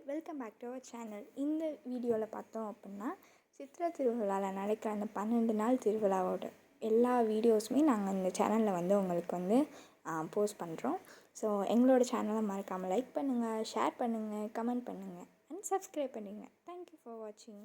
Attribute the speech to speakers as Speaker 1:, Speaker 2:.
Speaker 1: Welcome back to our channel. இந்த வீடியோவில் பார்த்தோம் அப்படின்னா சித்திரை திருவிழாவில் நடக்கிற அந்த 12 நாள் திருவிழாவோட எல்லா வீடியோஸுமே நாங்கள் இந்த சேனலில் உங்களுக்கு போஸ்ட் பண்ணுறோம். ஸோ எங்களோட சேனலை மறக்காமல் லைக் பண்ணுங்கள், ஷேர் பண்ணுங்கள், கமெண்ட் பண்ணுங்கள் அண்ட் சப்ஸ்கிரைப் பண்ணுங்கள். தேங்க்யூ ஃபார் வாட்சிங்.